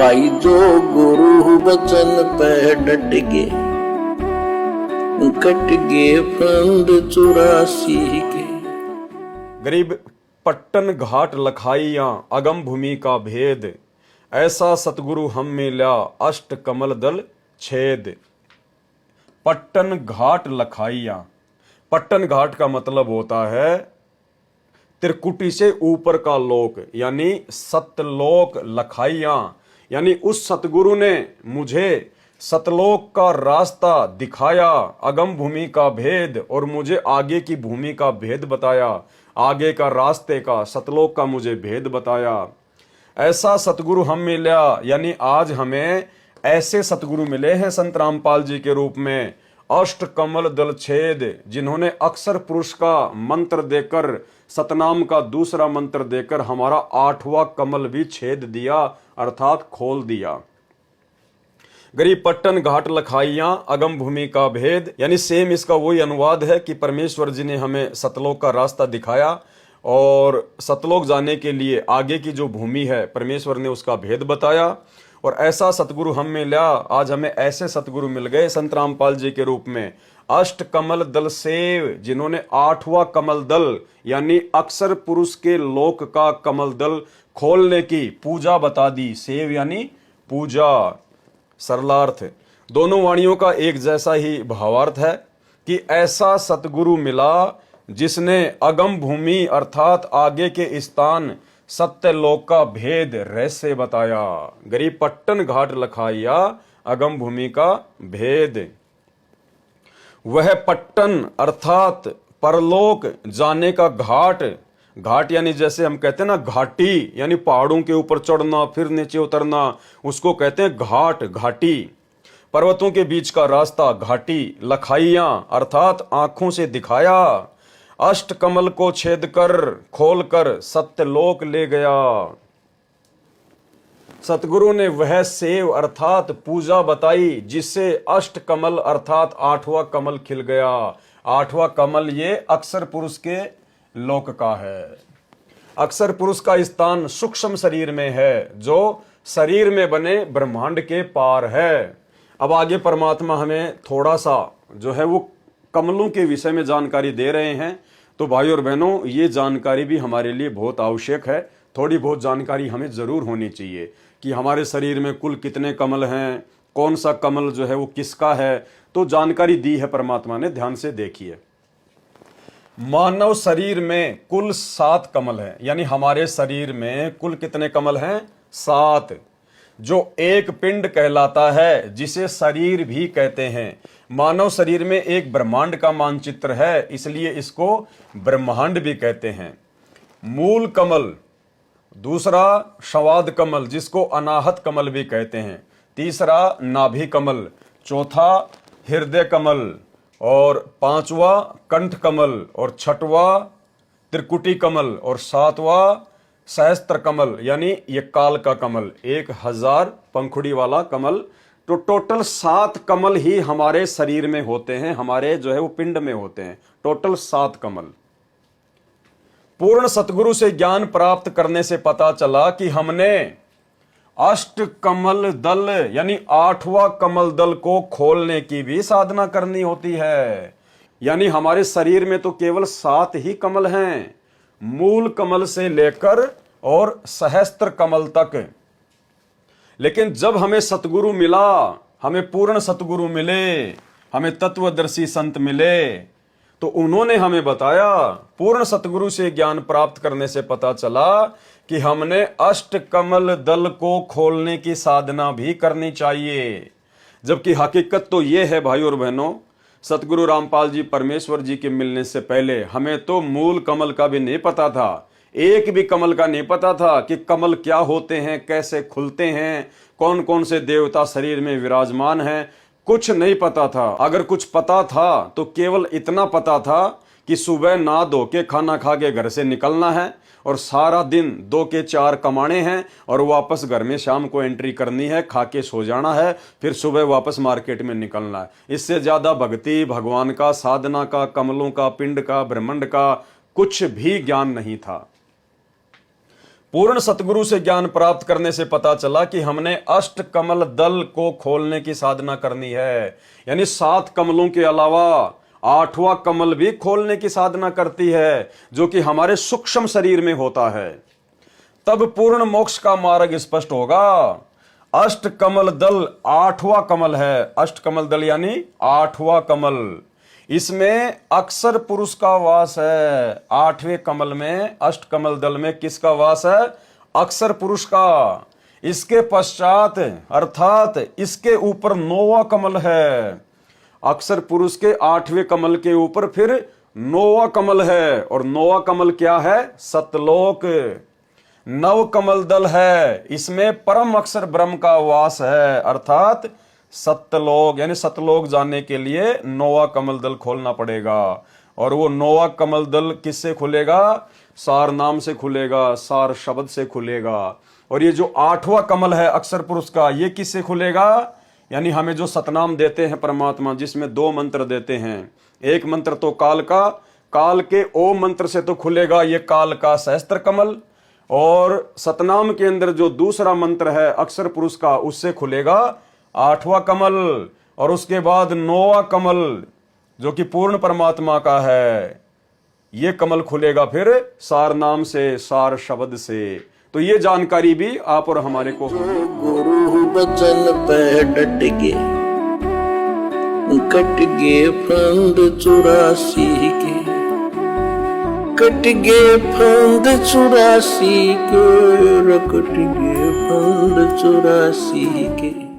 भाई जो गुरु बचन पे डट गे, कट गे फंद 84 के। गरीब पट्टन घाट लखाइयां अगम भूमि का भेद, ऐसा सतगुरु हम मिला अष्ट कमल दल छेद। पट्टन घाट लखाइयां, पट्टन घाट का मतलब होता है त्रिकुटी से ऊपर का लोक, यानी सतलोक लखाइयां, यानी उस सतगुरु ने मुझे सतलोक का रास्ता दिखाया, अगम भूमि का भेद, और मुझे आगे की भूमि का भेद बताया, आगे का रास्ते का सतलोक का मुझे भेद बताया। ऐसा सतगुरु हम मिला, यानी आज हमें ऐसे सतगुरु मिले हैं संत रामपाल जी के रूप में, अष्ट कमल दल छेद, जिन्होंने अक्षर पुरुष का मंत्र देकर, सतनाम का दूसरा मंत्र देकर हमारा 8वां कमल भी छेद दिया, अर्थात खोल दिया। गरीब पट्टन घाट लखाइयां अगम भूमि का भेद, यानी सेम इसका वही अनुवाद है कि परमेश्वर जी ने हमें सतलोक का रास्ता दिखाया और सतलोक जाने के लिए आगे की जो भूमि है परमेश्वर ने उसका भेद बताया। और ऐसा सतगुरु हम मिला, आज हमें ऐसे सतगुरु मिल गए संत रामपाल जी के रूप में, अष्ट कमल दल सेव, जिन्होंने 8वां कमल दल यानी अक्षर पुरुष के लोक का कमल दल खोलने की पूजा बता दी। सेव यानी पूजा, सरलार्थ। दोनों वाणियों का एक जैसा ही भावार्थ है कि ऐसा सतगुरु मिला जिसने अगम भूमि अर्थात आगे के स्थान सत्यलोक का भेद रहस्य बताया। गरीब पट्टन घाट लखाइया अगम भूमि का भेद। वह पट्टन अर्थात परलोक जाने का घाट, घाट यानी जैसे हम कहते हैं ना घाटी, यानी पहाड़ों के ऊपर चढ़ना फिर नीचे उतरना, उसको कहते हैं घाट, घाटी। पर्वतों के बीच का रास्ता घाटी। लखाइयां अर्थात आंखों से दिखाया, अष्ट कमल को छेद कर खोल कर सत्यलोक ले गया। सतगुरु ने वह सेव अर्थात पूजा बताई जिससे अष्ट कमल अर्थात 8वां कमल खिल गया। 8वां कमल ये अक्षर पुरुष के लोक का है। अक्षर पुरुष का स्थान सूक्ष्म शरीर में है, जो शरीर में बने ब्रह्मांड के पार है। अब आगे परमात्मा हमें थोड़ा सा जो है वो कमलों के विषय में जानकारी दे रहे हैं। तो भाई और बहनों, ये जानकारी भी हमारे लिए बहुत आवश्यक है। थोड़ी बहुत जानकारी हमें जरूर होनी चाहिए कि हमारे शरीर में कुल कितने कमल हैं, कौन सा कमल जो है वो किसका है। तो जानकारी दी है परमात्मा ने, ध्यान से देखिए। मानव शरीर में कुल 7 कमल हैं, यानी हमारे शरीर में कुल कितने कमल हैं? 7, जो एक पिंड कहलाता है, जिसे शरीर भी कहते हैं। मानव शरीर में एक ब्रह्मांड का मानचित्र है, इसलिए इसको ब्रह्मांड भी कहते हैं। मूल कमल, दूसरा संवाद कमल जिसको अनाहत कमल भी कहते हैं, तीसरा नाभि कमल, चौथा हृदय कमल, और 5वां कंठ कमल, और 6वां त्रिकुटी कमल, और 7वां सहस्त्र कमल यानी ये काल का कमल, 1000 पंखुड़ी वाला कमल। तो टोटल 7 कमल ही हमारे शरीर में होते हैं, हमारे जो है वो पिंड में होते हैं। टोटल 7 कमल। पूर्ण सतगुरु से ज्ञान प्राप्त करने से पता चला कि हमने अष्ट कमल दल यानी 8वां कमल दल को खोलने की भी साधना करनी होती है। यानी हमारे शरीर में तो केवल 7 ही कमल हैं, मूल कमल से लेकर और सहस्त्र कमल तक। लेकिन जब हमें सतगुरु मिला, हमें पूर्ण सतगुरु मिले, हमें तत्वदर्शी संत मिले, तो उन्होंने हमें बताया, पूर्ण सतगुरु से ज्ञान प्राप्त करने से पता चला कि हमने अष्ट कमल दल को खोलने की साधना भी करनी चाहिए। जबकि हकीकत तो ये है भाई और बहनों, सतगुरु रामपाल जी परमेश्वर जी के मिलने से पहले हमें तो मूल कमल का भी नहीं पता था, एक भी कमल का नहीं पता था कि कमल क्या होते हैं, कैसे खुलते हैं, कौन कौन से देवता शरीर में विराजमान हैं, कुछ नहीं पता था। अगर कुछ पता था तो केवल इतना पता था कि सुबह नहा धो के खाना खा के घर से निकलना है और सारा दिन 2 के 4 कमाने हैं और वापस घर में शाम को एंट्री करनी है, खा के सो जाना है, फिर सुबह वापस मार्केट में निकलना है। इससे ज्यादा भक्ति, भगवान का, साधना का, कमलों का, पिंड का, ब्रह्मांड का कुछ भी ज्ञान नहीं था। पूर्ण सतगुरु से ज्ञान प्राप्त करने से पता चला कि हमने अष्ट कमल दल को खोलने की साधना करनी है, यानी 7 कमलों के अलावा 8वां कमल भी खोलने की साधना करती है, जो कि हमारे सूक्ष्म शरीर में होता है। तब पूर्ण मोक्ष का मार्ग स्पष्ट होगा। अष्ट कमल दल 8वां कमल है। अष्ट कमल दल यानी 8वां कमल, इसमें अक्षर पुरुष का वास है। 8वें कमल में, अष्ट कमल दल में किसका वास है? अक्षर पुरुष का। इसके पश्चात अर्थात इसके ऊपर 9वां कमल है। अक्षर पुरुष के 8वें कमल के ऊपर फिर 9वां कमल है, और 9वां कमल क्या है? सतलोक। 9 कमल दल है, इसमें परम अक्षर ब्रह्म का वास है, अर्थात सतलोक। यानी सतलोक जाने के लिए 9वां कमल दल खोलना पड़ेगा। और वो 9वां कमल दल किससे खुलेगा? सार नाम से खुलेगा, सार शब्द से खुलेगा। और ये जो 8वां कमल है अक्षर पुरुष का, ये किससे खुलेगा? यानी हमें जो सतनाम देते हैं परमात्मा, जिसमें 2 मंत्र देते हैं। एक मंत्र तो काल का, काल के ओम मंत्र से तो खुलेगा ये काल का सहस्त्र कमल, और सतनाम के अंदर जो दूसरा मंत्र है अक्षर पुरुष का, उससे खुलेगा 8वां कमल। और उसके बाद 9वां कमल जो कि पूर्ण परमात्मा का है, ये कमल खुलेगा फिर सार नाम से, सार शब्द से। तो ये जानकारी भी आप और हमारे को गुरु बचन पे डट गे, कट गे फंद 84 के, कट गे फंद 84 के, कट गे फंद 84 के।